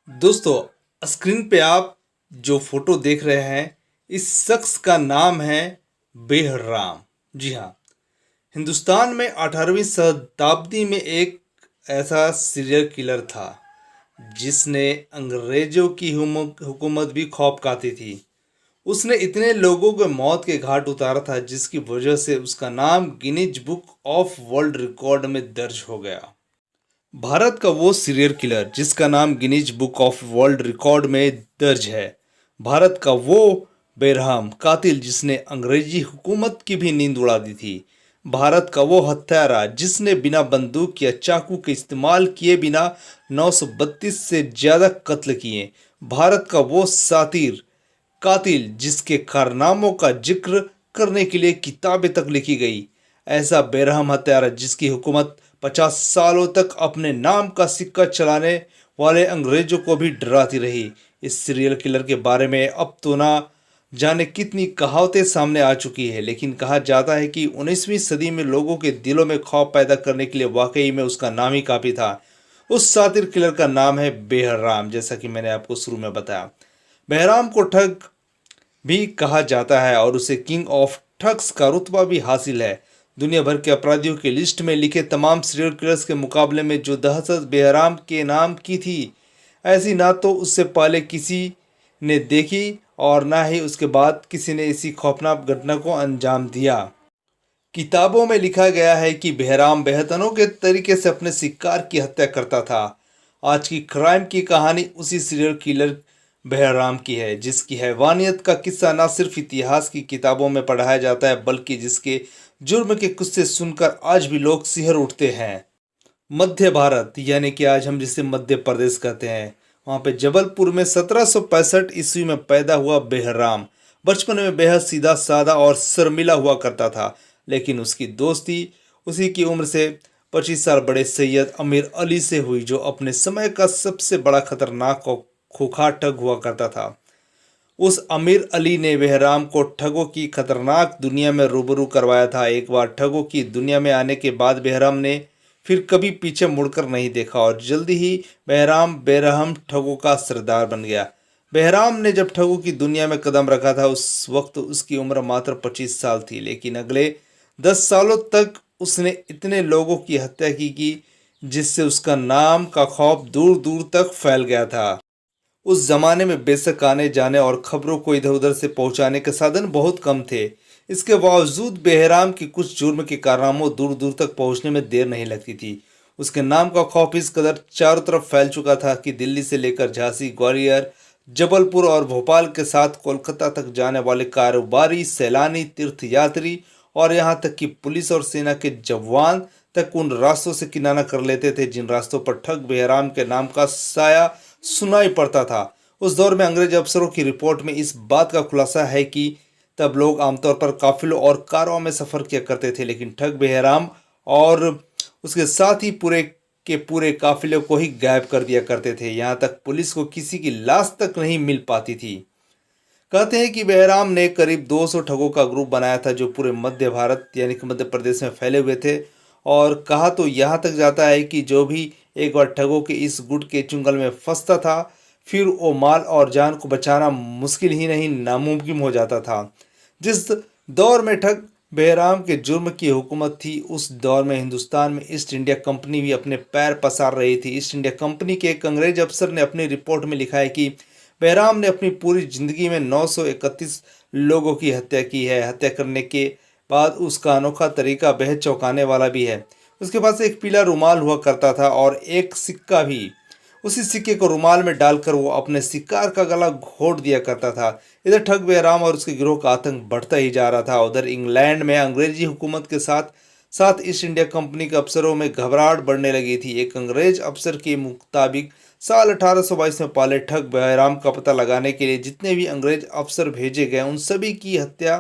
दोस्तों, स्क्रीन पे आप जो फोटो देख रहे हैं, इस शख्स का नाम है बेहराम। जी हाँ, हिंदुस्तान में 18वीं शताब्दी में एक ऐसा सीरियल किलर था जिसने अंग्रेजों की हुकूमत भी खौफ खाती थी। उसने इतने लोगों को मौत के घाट उतारा था जिसकी वजह से उसका नाम Guinness book of world record में दर्ज हो गया। भारत का वो सीरियल किलर जिसका नाम Guinness book of world record में दर्ज है। भारत का वो बेरहम कातिल जिसने अंग्रेजी हुकूमत की भी नींद उड़ा दी थी। भारत का वो हत्यारा जिसने बिना बंदूक या चाकू के इस्तेमाल किए बिना 932 से ज़्यादा कत्ल किए। भारत का वो सातिर कातिल जिसके कारनामों का जिक्र करने के लिए किताबें तक लिखी गई। ऐसा बेरहम हत्यारा जिसकी हुकूमत 50 सालों तक अपने नाम का सिक्का चलाने वाले अंग्रेजों को भी डराती रही। इस सीरियल किलर के बारे में अब तो ना जाने कितनी कहावतें सामने आ चुकी है, लेकिन कहा जाता है कि 19वीं सदी में लोगों के दिलों में खौफ पैदा करने के लिए वाकई में उसका नाम ही काफ़ी था। उस सातिर किलर का नाम है बेहराम। जैसा कि मैंने आपको शुरू में बताया, बेहराम को ठग भी कहा जाता है और उसे किंग ऑफ ठग्स का रुतबा भी हासिल है। दुनिया भर के अपराधियों की लिस्ट में लिखे तमाम सीरियल किलर्स के मुकाबले में जो दहशत बेहराम के नाम की थी, ऐसी ना तो उससे पहले किसी ने देखी और ना ही उसके बाद किसी ने इसी खौफनाक घटना को अंजाम दिया। किताबों में लिखा गया है कि बेहराम बेहतनों के तरीके से अपने शिकार की हत्या करता था। आज की क्राइम की कहानी उसी सीरियल किलर बेहराम की है, जिसकी हैवानियत का किस्सा न सिर्फ इतिहास की किताबों में पढ़ाया जाता है बल्कि जिसके जुर्म के किस्से सुनकर आज भी लोग सिहर उठते हैं। मध्य भारत यानी कि आज हम जिसे मध्य प्रदेश कहते हैं, वहाँ पे जबलपुर में 1765 ईस्वी में पैदा हुआ बेहराम बचपन में बेहद सीधा साधा और शर्मिला हुआ करता था। लेकिन उसकी दोस्ती उसी की उम्र से 25 साल बड़े सैयद अमीर अली से हुई, जो अपने समय का सबसे बड़ा खतरनाक और खूंखार ठग हुआ करता था। उस अमीर अली ने बेहराम को ठगों की खतरनाक दुनिया में रूबरू करवाया था। एक बार ठगों की दुनिया में आने के बाद बेहराम ने फिर कभी पीछे मुड़कर नहीं देखा और जल्दी ही बेहराम बेरहम ठगों का सरदार बन गया। बेहराम ने जब ठगों की दुनिया में कदम रखा था उस वक्त उसकी उम्र मात्र 25 साल थी, लेकिन अगले 10 सालों तक उसने इतने लोगों की हत्या की जिससे उसका नाम का खौफ दूर दूर तक फैल गया था। उस जमाने में बेशक आने जाने और खबरों को इधर उधर से पहुंचाने के साधन बहुत कम थे। इसके बावजूद बेहराम की कुछ जुर्म के कारनामों दूर दूर तक पहुंचने में देर नहीं लगती थी। उसके नाम का खौफ इस कदर चारों तरफ फैल चुका था कि दिल्ली से लेकर झांसी, ग्वालियर, जबलपुर और भोपाल के साथ कोलकाता तक जाने वाले कारोबारी, सैलानी, तीर्थयात्री और यहाँ तक कि पुलिस और सेना के जवान तक उन रास्तों से किनारा कर लेते थे जिन रास्तों पर ठग बेहराम के नाम का साया सुनाई पड़ता था। उस दौर में अंग्रेज अफसरों की रिपोर्ट में इस बात का खुलासा है कि तब लोग आमतौर पर काफिलों और कारों में सफ़र किया करते थे, लेकिन ठग बेहराम और उसके साथ ही पूरे के पूरे काफिले को ही गायब कर दिया करते थे। यहाँ तक पुलिस को किसी की लाश तक नहीं मिल पाती थी। कहते हैं कि बेहराम ने करीब 200 ठगों का ग्रुप बनाया था जो पूरे मध्य भारत यानी कि मध्य प्रदेश में फैले हुए थे। और कहा तो यहाँ तक जाता है कि जो भी एक बार ठगों के इस गुट के चुंगल में फंसता था, फिर वो माल और जान को बचाना मुश्किल ही नहीं नामुमकिन हो जाता था। जिस दौर में ठग बेहराम के जुर्म की हुकूमत थी, उस दौर में हिंदुस्तान में ईस्ट इंडिया कंपनी भी अपने पैर पसार रही थी। ईस्ट इंडिया कंपनी के एक अंग्रेज अफसर ने अपनी रिपोर्ट में लिखा है कि बेहराम ने अपनी पूरी जिंदगी में 931 लोगों की हत्या की है। हत्या करने के बाद उसका अनोखा तरीका बेहद चौंकाने वाला भी है। उसके पास एक पीला रुमाल हुआ करता था और एक सिक्का भी। उसी सिक्के को रुमाल में डालकर वो अपने शिकार का गला घोट दिया करता था। इधर ठग बेहराम और उसके गिरोह का आतंक बढ़ता ही जा रहा था। उधर इंग्लैंड में अंग्रेजी हुकूमत के साथ साथ ईस्ट इंडिया कंपनी के अफसरों में घबराहट बढ़ने लगी थी। एक अंग्रेज अफसर के मुताबिक साल 1822 में पाले ठग बेहराम का पता लगाने के लिए जितने भी अंग्रेज अफसर भेजे गए उन सभी की हत्या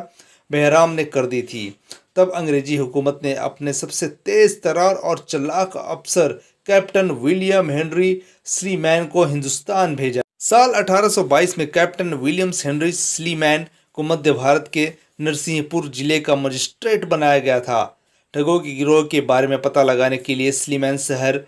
बेहराम ने कर दी थी। तब अंग्रेजी हुकूमत ने अपने सबसे तेज तर्रार और चालाक अफसर कैप्टन विलियम हेनरी स्लीमैन को हिंदुस्तान भेजा। साल 1822 में कैप्टन विलियम्स हेनरी स्लीमैन को मध्य भारत के नरसिंहपुर जिले का मजिस्ट्रेट बनाया गया था। ठगों के गिरोह के बारे में पता लगाने के लिए स्लीमैन शहर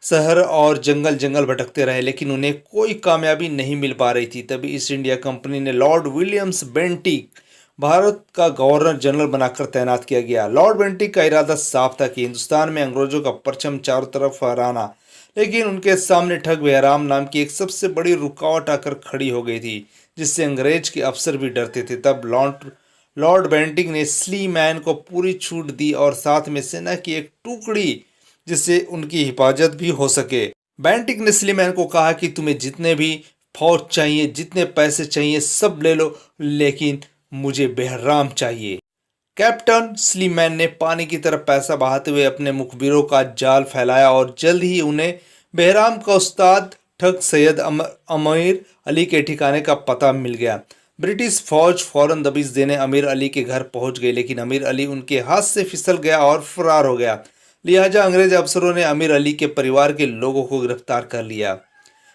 शहर और जंगल जंगल भटकते रहे, लेकिन उन्हें कोई कामयाबी नहीं मिल पा रही थी। तभी ईस्ट इंडिया कंपनी ने लॉर्ड विलियम्स बेंटिक भारत का गवर्नर जनरल बनाकर तैनात किया गया। लॉर्ड बेंटिक का इरादा साफ था कि हिंदुस्तान में अंग्रेजों का परचम चारों तरफ फहराना, लेकिन उनके सामने ठग बहराम नाम की एक सबसे बड़ी रुकावट आकर खड़ी हो गई थी, जिससे अंग्रेज के अफसर भी डरते थे। तब लॉर्ड बेंटिक ने स्लीमैन को पूरी छूट दी और साथ में सेना की एक टुकड़ी, जिससे उनकी हिफाजत भी हो सके। बेंटिक ने स्लीमैन को कहा कि तुम्हें जितने भी फौज चाहिए, जितने पैसे चाहिए, सब ले लो, लेकिन मुझे बहराम चाहिए। कैप्टन स्लीमैन ने पानी की तरह पैसा बहाते हुए अपने मुखबिरों का जाल फैलाया और जल्द ही उन्हें बहराम का उस्ताद ठग सैयद अमीर अली के ठिकाने का पता मिल गया। ब्रिटिश फौज फौरन दबिश देने अमीर अली के घर पहुंच गई, लेकिन अमीर अली उनके हाथ से फिसल गया और फरार हो गया। लिहाजा अंग्रेज अफसरों ने अमीर अली के परिवार के लोगों को गिरफ्तार कर लिया।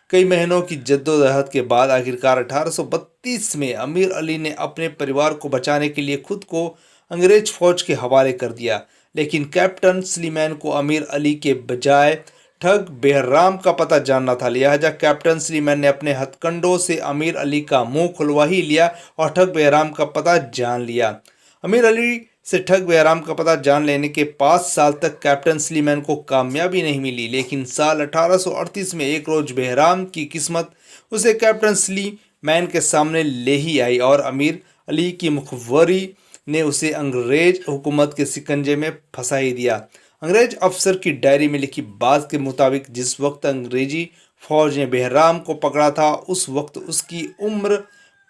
कई महीनों की जद्दोजहद के बाद आखिरकार 1832 में अमीर अली ने अपने परिवार को बचाने के लिए खुद को अंग्रेज फौज के हवाले कर दिया, लेकिन कैप्टन स्लीमैन को अमीर अली के बजाय ठग बहराम का पता जानना था। लिहाजा कैप्टन स्लीमैन ने अपने हथकंडों से अमीर अली का मुंह खुलवा ही लिया और ठग बहराम का पता जान लिया। अमीर अली से ठग बहराम का पता जान लेने के 5 साल तक कैप्टन स्लीमैन को कामयाबी नहीं मिली, लेकिन साल 1838 में एक रोज बहराम की किस्मत उसे कैप्टन स्लीमैन के सामने ले ही आई और अमीर अली की मुखबरी ने उसे अंग्रेज हुकूमत के शिकंजे में फंसा ही दिया। अंग्रेज अफसर की डायरी में लिखी बात के मुताबिक जिस वक्त अंग्रेजी फौज ने बहराम को पकड़ा था, उस वक्त उसकी उम्र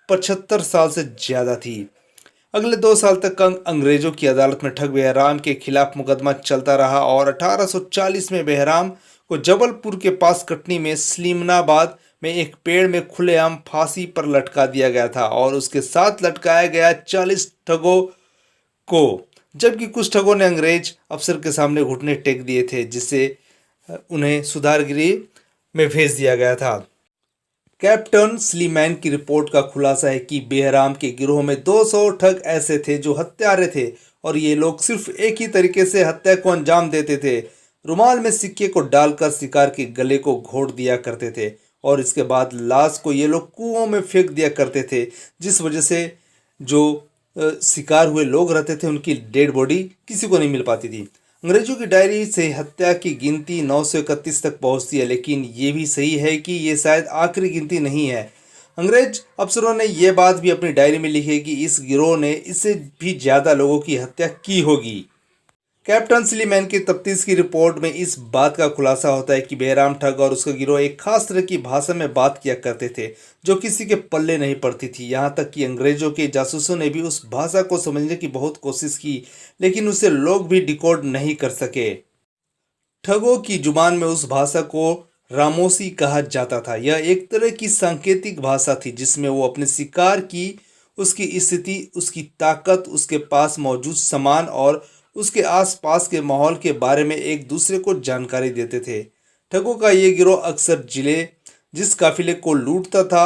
75 साल से ज्यादा थी। अगले 2 साल तक अंग्रेजों की अदालत में ठग बहराम के खिलाफ मुकदमा चलता रहा और 1840 में बहराम को जबलपुर के पास कटनी में सलीमनाबाद में एक पेड़ में खुलेआम फांसी पर लटका दिया गया था और उसके साथ लटकाया गया 40 ठगों को, जबकि कुछ ठगों ने अंग्रेज अफसर के सामने घुटने टेक दिए थे, जिससे उन्हें सुधारगृह में भेज दिया गया था। कैप्टन स्लीमैन की रिपोर्ट का खुलासा है कि बहराम के गिरोह में 200 ठग ऐसे थे जो हत्यारे थे और ये लोग सिर्फ एक ही तरीके से हत्या को अंजाम देते थे। रुमाल में सिक्के को डालकर शिकार के गले को घोट दिया करते थे और इसके बाद लाश को ये लोग कुओं में फेंक दिया करते थे, जिस वजह से जो शिकार हुए लोग रहते थे उनकी डेड बॉडी किसी को नहीं मिल पाती थी। अंग्रेजों की डायरी से हत्या की गिनती 931 तक पहुंचती है, लेकिन ये भी सही है कि ये शायद आखिरी गिनती नहीं है। अंग्रेज अफसरों ने यह बात भी अपनी डायरी में लिखी है कि इस गिरोह ने इससे भी ज्यादा लोगों की हत्या की होगी। कैप्टन स्लीमैन की तफ्तीश की रिपोर्ट में इस बात का खुलासा होता है कि बहराम ठग और उसका गिरोह एक खास तरह की भाषा में बात किया करते थे जो किसी के पल्ले नहीं पड़ती थी। यहाँ तक कि अंग्रेजों के जासूसों ने भी उस भाषा को समझने की बहुत कोशिश की, लेकिन उसे लोग भी डिकोड नहीं कर सके। ठगों की जुबान में उस भाषा को रामोसी कहा जाता था। यह एक तरह की सांकेतिक भाषा थी जिसमें वो अपने शिकार की, उसकी स्थिति, उसकी ताकत, उसके पास मौजूद सामान और उसके आसपास के माहौल के बारे में एक दूसरे को जानकारी देते थे। ठगों का ये गिरोह अक्सर जिस काफिले को लूटता था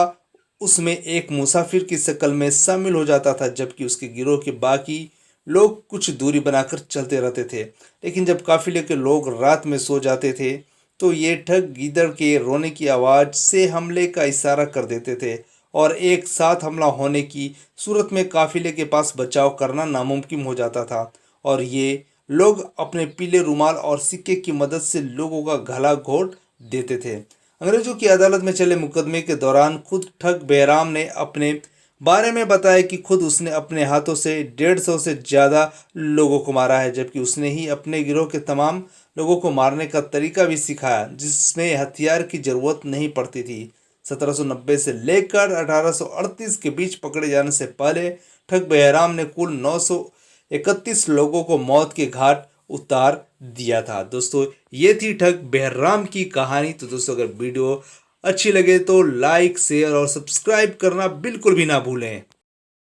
उसमें एक मुसाफिर की शक्ल में शामिल हो जाता था, जबकि उसके गिरोह के बाकी लोग कुछ दूरी बनाकर चलते रहते थे। लेकिन जब काफिले के लोग रात में सो जाते थे तो ये ठग गीदड़ के रोने की आवाज़ से हमले का इशारा कर देते थे और एक साथ हमला होने की सूरत में काफिले के पास बचाव करना नामुमकिन हो जाता था और ये लोग अपने पीले रुमाल और सिक्के की मदद से लोगों का गला घोट देते थे। अंग्रेजों की अदालत में चले मुकदमे के दौरान खुद ठग बहराम ने अपने बारे में बताया कि खुद उसने अपने हाथों से 150 से ज़्यादा लोगों को मारा है, जबकि उसने ही अपने गिरोह के तमाम लोगों को मारने का तरीका भी सिखाया जिसमें हथियार की ज़रूरत नहीं पड़ती थी। 1790 से लेकर 1838 के बीच पकड़े जाने से पहले ठग बहराम ने कुल 931 लोगों को मौत के घाट उतार दिया था। दोस्तों ये थी ठग बहराम की कहानी। तो दोस्तों अगर वीडियो अच्छी लगे तो लाइक, शेयर और सब्सक्राइब करना बिल्कुल भी ना भूलें।